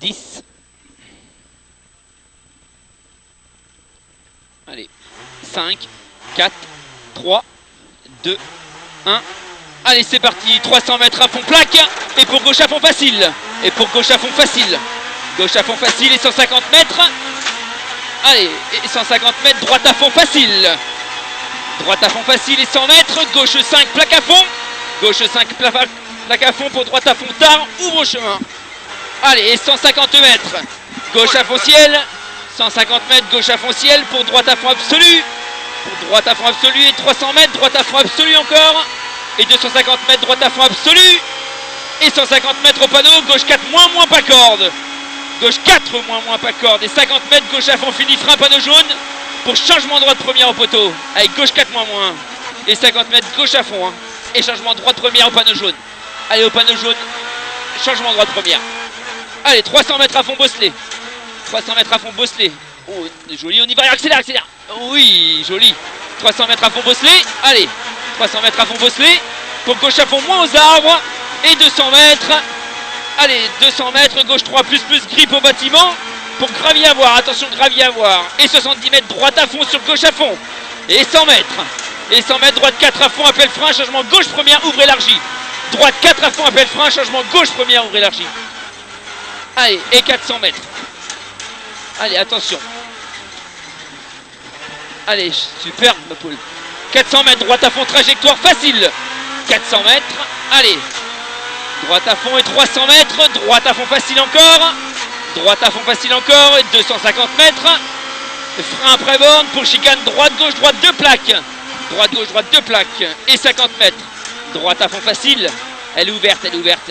10. Allez, 5, 4, 3, 2, 1. Allez, c'est parti, 300 mètres à fond plaque. Et pour gauche à fond facile. Et pour gauche à fond facile. Gauche à fond facile et 150 mètres. Allez, et 150 mètres, droite à fond facile. Droite à fond facile et 100 mètres. Gauche 5, plaque à fond. Gauche 5, plaque à fond pour droite à fond tard. Ouvre chemin. Allez, et 150 mètres. Gauche à fond ciel. 150 mètres, gauche à fond ciel pour droite à fond absolu. Pour droite à fond absolu et 300 mètres, droite à fond absolu encore. Et 250 mètres, droite à fond absolu. Et 150 mètres au panneau, gauche 4, moins pas corde. Gauche 4, moins pas corde. Et 50 mètres, gauche à fond fini, frein, panneau jaune. Pour changement droite première au poteau. Avec gauche 4, moins. Et 50 mètres, gauche à fond. Hein. Et changement droite première au panneau jaune. Allez, au panneau jaune, changement droite première. Allez, 300 mètres à fond bosselé. 300 mètres à fond bosselé. Oh, joli, on y va, accélère. Oui, joli. 300 mètres à fond bosselé. Allez, 300 mètres à fond bosselé. Pour gauche à fond, moins aux arbres. Et 200 mètres. Allez, 200 mètres, gauche 3, plus, grippe au bâtiment. Pour gravier à voir, attention, gravier à voir. Et 70 mètres, droite à fond sur gauche à fond. Et 100 mètres. Et 100 mètres, droite 4 à fond, appel frein, changement gauche première, ouvre élargi. Droite 4 à fond, appel frein, changement gauche première, ouvre élargi. Allez, et 400 mètres. Allez, attention. Allez, superbe ma poule. 400 mètres, droite à fond, trajectoire facile. 400 mètres, allez. Droite à fond et 300 mètres, droite à fond facile encore. Droite à fond facile encore et 250 mètres. Frein après borne pour chicane, droite, gauche, droite, 2 plaques. Droite, gauche, droite, 2 plaques. Et 50 mètres. Droite à fond facile. Elle est ouverte.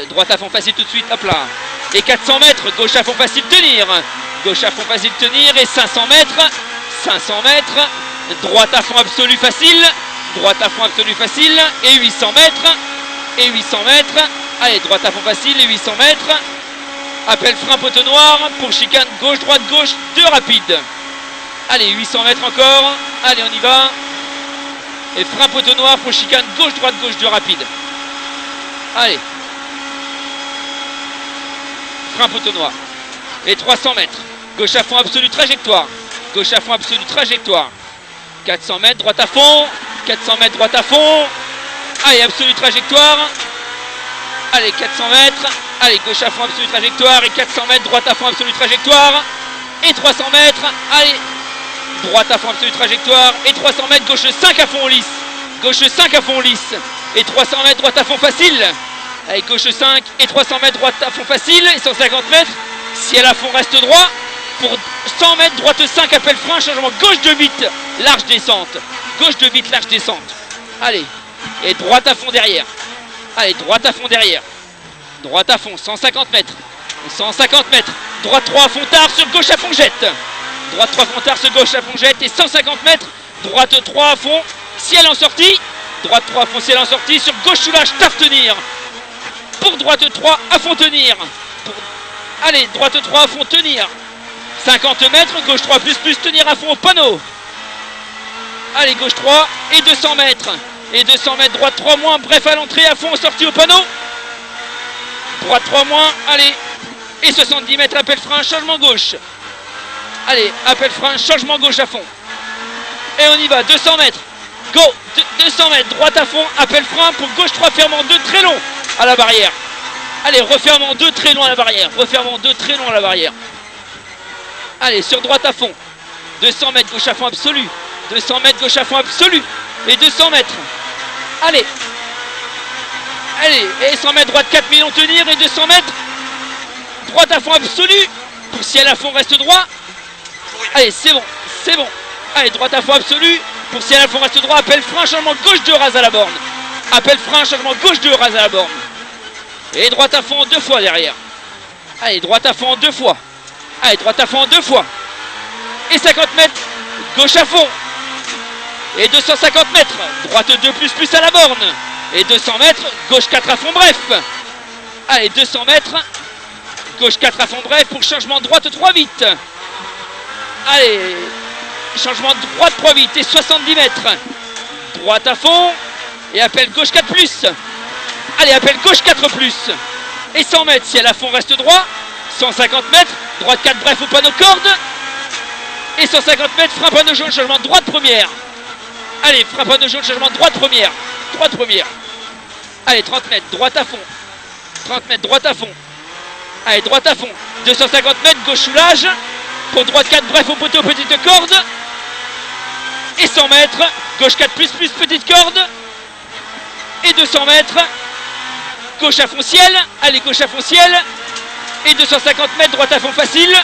Droite à fond facile tout de suite, hop là. Et 400 mètres, gauche à fond facile, tenir. Gauche à fond facile, tenir. Et 500 mètres. 500 mètres. Droite à fond absolu facile. Droite à fond absolu facile. Et 800 mètres. Et 800 mètres. Allez, droite à fond facile et 800 mètres. Appel frein poteau noir pour chicane gauche, droite, gauche, 2 rapides. Allez, 800 mètres encore. Allez, on y va. Et frein poteau noir pour chicane gauche, droite, gauche, 2 rapides. Allez. Frein poteau noir. Et 300 mètres. Gauche à fond absolu, trajectoire. Gauche à fond absolu, trajectoire. 400 mètres, droite à fond. 400 mètres, droite à fond. Allez, absolu, trajectoire. Allez, 400 mètres. Allez, gauche à fond absolu, trajectoire. Et 400 mètres, droite à fond absolu, trajectoire. Et 300 mètres. Allez, droite à fond absolu, trajectoire. Et 300 mètres, gauche 5 à fond lisse. Gauche 5 à fond lisse. Et 300 mètres, droite à fond facile. Allez, gauche 5 et 300 mètres, droite à fond facile. Et 150 mètres, ciel à fond, reste droit. Pour 100 mètres, droite 5, appel frein, changement gauche de 8, large descente. Gauche de 8, large descente. Allez, et droite à fond derrière. Allez, droite à fond derrière. Droite à fond, 150 mètres. 150 mètres. Droite 3 à fond tard sur gauche à fond jette. Droite 3 à fond tard sur gauche à fond jette. Et 150 mètres. Droite 3 à fond, ciel en sortie. Droite 3 à fond, ciel en sortie. Sur gauche soulage, tard tenir. Pour droite 3 à fond tenir. Allez, droite 3 à fond tenir. 50 mètres, gauche 3 plus tenir à fond au panneau. Allez, gauche 3 et 200 mètres. Et 200 mètres, droite 3 moins, bref à l'entrée, à fond, sortie au panneau. Droite 3 moins, allez. Et 70 mètres, appel frein, changement gauche. Allez, appel frein, changement gauche à fond. Et on y va, 200 mètres. Go, 200 mètres, droite à fond, appel frein pour gauche 3, fermant 2 très long à la barrière. Allez, refermant 2 très long à la barrière. Refermant 2 très long à la barrière. Allez, sur droite à fond. 200 mètres, gauche à fond absolu. 200 mètres, gauche à fond absolu. Et 200 mètres. Allez. Allez, et 100 mètres, droite 4 millions tenir. Et 200 mètres, droite à fond absolu. Pour ciel à fond, reste droit. Allez, c'est bon, c'est bon. Allez, droite à fond absolu. Pour ciel à fond, reste droit. Appel frein, changement gauche 2, rase à la borne. Appel frein, changement gauche 2, rase à la borne. Et droite à fond 2 fois derrière. Allez, droite à fond 2 fois. Allez, droite à fond 2 fois. Et 50 mètres, gauche à fond. Et 250 mètres, droite 2 plus à la borne. Et 200 mètres, gauche 4 à fond bref. Allez, 200 mètres, gauche 4 à fond bref pour changement droite 3 vite. Allez, changement droite 3 vite et 70 mètres. Droite à fond et appel gauche 4 plus. Allez, appel gauche 4 plus. Et 100 mètres, si elle à fond reste droit. 150 mètres, droite 4 bref au panneau corde. Et 150 mètres, frein panneau jaune, changement de droite première. Allez, frein panneau jaune, changement de droite première. Droite première. Allez, 30 mètres, droite à fond. 30 mètres, droite à fond. Allez, droite à fond. 250 mètres, gauche soulage. Pour droite 4 bref au poteau, petite corde. Et 100 mètres, gauche 4 plus petite corde. Et 200 mètres, gauche à fond ciel. Allez, gauche à fond ciel. Et 250 mètres, droite à fond facile.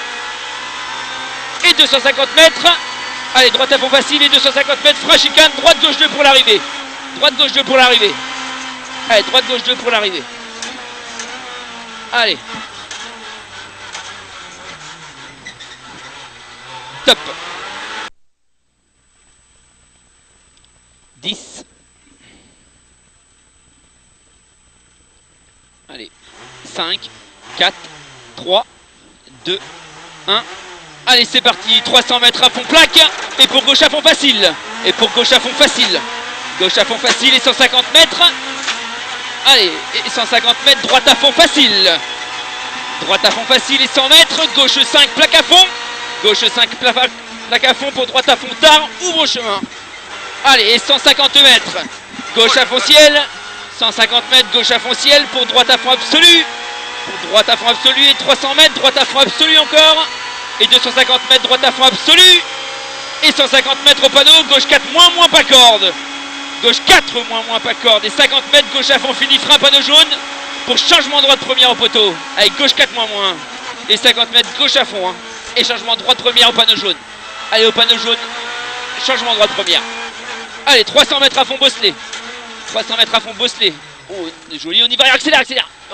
Et 250 mètres. Allez, droite à fond facile et 250 mètres, frein chicane, droite gauche 2 pour l'arrivée. Droite gauche 2 pour l'arrivée. Allez, droite gauche 2 pour l'arrivée. Allez. Top. 10. Allez. 5, 4, 3, 2, 1. Allez, c'est parti. 300 mètres à fond plaque. Et pour gauche à fond facile. Et pour gauche à fond facile. Gauche à fond facile et 150 mètres. Allez, et 150 mètres, droite à fond facile. Droite à fond facile et 100 mètres. Gauche 5, plaque à fond. Gauche 5, plaque à fond pour droite à fond tard. Ouvre au chemin. Allez, et 150 mètres. Gauche à fond ciel. 150 mètres, gauche à fond ciel pour droite à fond absolu. Pour droite à fond absolu et 300 mètres, droite à fond absolu encore. Et 250 mètres, droite à fond absolu. Et 150 mètres au panneau, gauche 4, moins pas corde. Gauche 4, moins pas corde. Et 50 mètres, gauche à fond fini, frein panneau jaune. Pour changement droite première au poteau. Avec gauche 4, moins. Et 50 mètres, gauche à fond. Hein. Et changement droite première au panneau jaune. Allez, au panneau jaune, changement droite première. Allez, 300 mètres à fond bosselé. 300 mètres à fond bosselé. Oh, joli, on y va, accélère.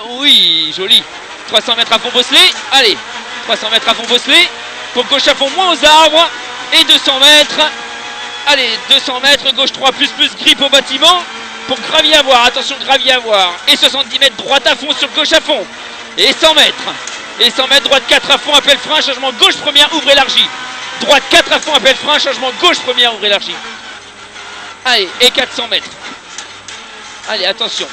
Oui, joli. 300 mètres à fond bosselé. Allez, 300 mètres à fond bosselé. Pour gauche à fond, moins aux arbres. Et 200 mètres. Allez, 200 mètres, gauche 3, plus, grippe au bâtiment. Pour gravier à voir, attention, gravier à voir. Et 70 mètres, droite à fond sur gauche à fond. Et 100 mètres. Et 100 mètres, droite 4 à fond, appel frein, changement gauche première, ouvre élargie. Droite 4 à fond, appel frein, changement gauche première, ouvre élargie. Allez, et 400 mètres. Allez, attention.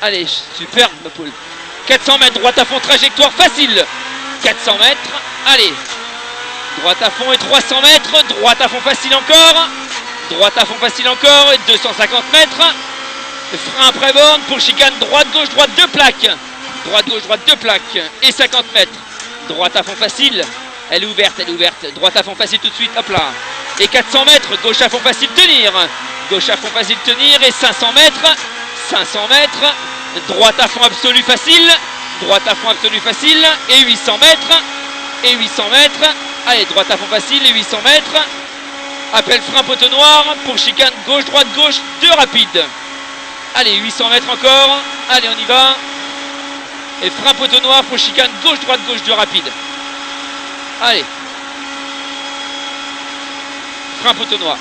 Allez, superbe ma poule. 400 mètres, droite à fond, trajectoire facile. 400 mètres, allez. Droite à fond et 300 mètres, droite à fond facile encore. Droite à fond facile encore et 250 mètres. Frein après borne pour chicane, droite, gauche, droite, 2 plaques. Droite, gauche, droite, 2 plaques. Et 50 mètres. Droite à fond facile. Elle est ouverte. Droite à fond facile tout de suite, hop là. Et 400 mètres, gauche à fond facile, tenir. Gauche à fond facile, tenir. Et 500 mètres. 500 mètres. Droite à fond absolu facile. Droite à fond absolu facile. Et 800 mètres. Et 800 mètres. Allez, droite à fond facile et 800 mètres. Appel frein poteau noir pour chicane gauche, droite, gauche, 2 rapides. Allez, 800 mètres encore. Allez, on y va. Et frein poteau noir pour chicane gauche, droite, gauche, 2 rapides. Allez. Frein poteau noir.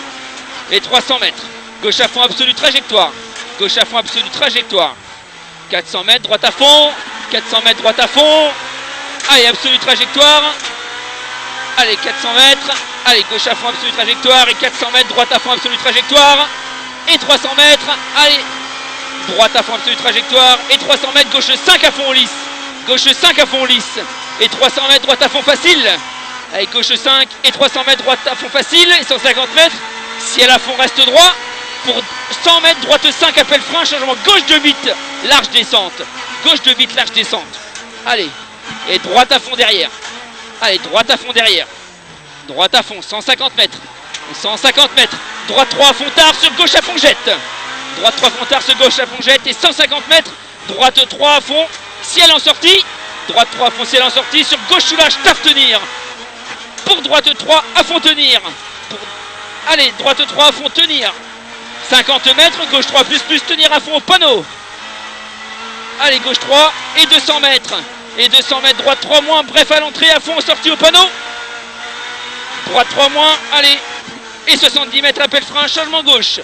Et 300 mètres. Gauche à fond absolu, trajectoire. Gauche à fond absolu, trajectoire. 400 mètres, droite à fond. 400 mètres, droite à fond. Allez, absolu, trajectoire. Allez, 400 mètres. Allez, gauche à fond, absolu, trajectoire. Et 400 mètres, droite à fond, absolu, trajectoire. Et 300 mètres. Allez, droite à fond, absolu, trajectoire. Et 300 mètres, gauche 5 à fond, lisse. Gauche 5 à fond, lisse. Et 300 mètres, droite à fond, facile. Allez, gauche 5 et 300 mètres, droite à fond, facile. Et 150 mètres. Ciel à fond, reste droit. Pour 100 mètres, droite 5, appel frein, changement gauche de 8, large descente. Gauche de 8, large descente. Allez, et droite à fond derrière. Allez, droite à fond derrière. Droite à fond, 150 mètres. 150 mètres. Droite 3 à fond tard sur gauche à fond jette. Droite 3 à fond tard sur gauche à fond jette. Et 150 mètres. Droite 3 à fond, ciel en sortie. Droite 3 à fond, ciel en sortie. Sur gauche soulage, taf tenir. Pour droite 3 à fond tenir. Allez, droite 3 à fond tenir. 50 mètres, gauche 3 plus tenir à fond au panneau. Allez, gauche 3 et 200 mètres. Et 200 mètres, droite 3 moins, bref à l'entrée, à fond, sortie au panneau. Droite 3 moins, allez. Et 70 mètres, appel frein, changement gauche.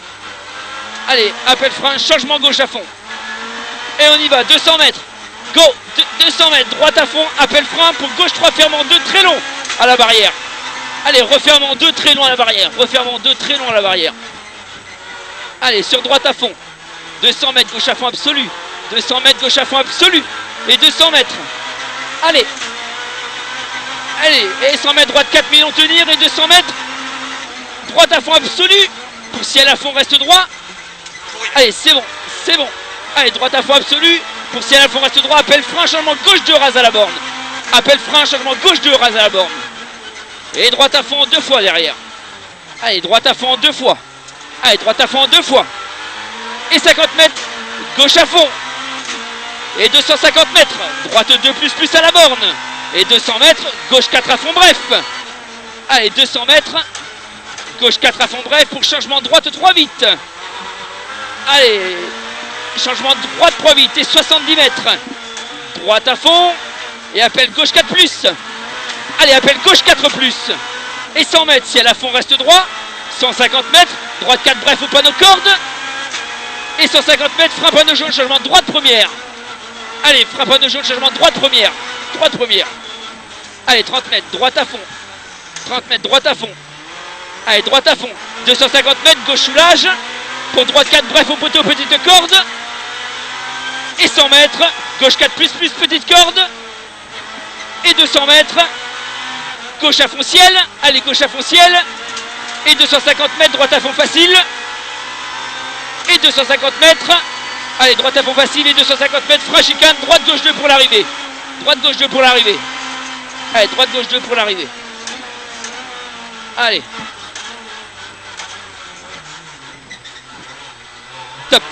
Allez, appel frein, changement gauche à fond. Et on y va, 200 mètres. Go, 200 mètres, droite à fond, appel frein pour gauche 3, fermant 2 très long à la barrière. Allez, refermant 2 très long à la barrière. Refermant 2 très long à la barrière. Allez, sur droite à fond. 200 mètres, gauche à fond absolu. 200 mètres, gauche à fond absolu. Et 200 mètres. Allez. Allez, et 100 mètres droite 4 millions tenir et 200 mètres. Droite à fond absolu. Pour ciel à fond reste droit. Allez, c'est bon, c'est bon. Allez, droite à fond absolu. Pour ciel à fond reste droit. Appel frein, changement gauche de rase à la borne. Appel frein, changement gauche de rase à la borne. Et droite à fond 2 fois derrière. Allez, droite à fond 2 fois. Allez, droite à fond 2 fois. Et 50 mètres, gauche à fond. Et 250 mètres, droite 2 plus à la borne. Et 200 mètres, gauche 4 à fond bref. Allez, 200 mètres, gauche 4 à fond bref pour changement de droite 3 vite. Allez, changement de droite 3 vite et 70 mètres. Droite à fond et appel gauche 4 plus. Allez, appel gauche 4 plus. Et 100 mètres, si elle à fond reste droit. 150 mètres, droite 4 bref au panneau corde. Et 150 mètres, frein panneau jaune, changement de droite première. Allez, frein panneau jaune, changement de droite première. Droite première. Allez, 30 mètres, droite à fond. 30 mètres, droite à fond. Allez, droite à fond. 250 mètres, gauche soulage. Pour droite 4 bref au poteau, petite corde. Et 100 mètres, gauche 4 plus, petite corde. Et 200 mètres, gauche à fond ciel. Allez, gauche à fond ciel. Et 250 mètres, droite à fond facile. Et 250 mètres. Allez, droite à fond facile et 250 mètres, frein chicane, droite gauche 2 pour l'arrivée. Droite gauche 2 pour l'arrivée. Allez, droite gauche 2 pour l'arrivée. Allez. Top.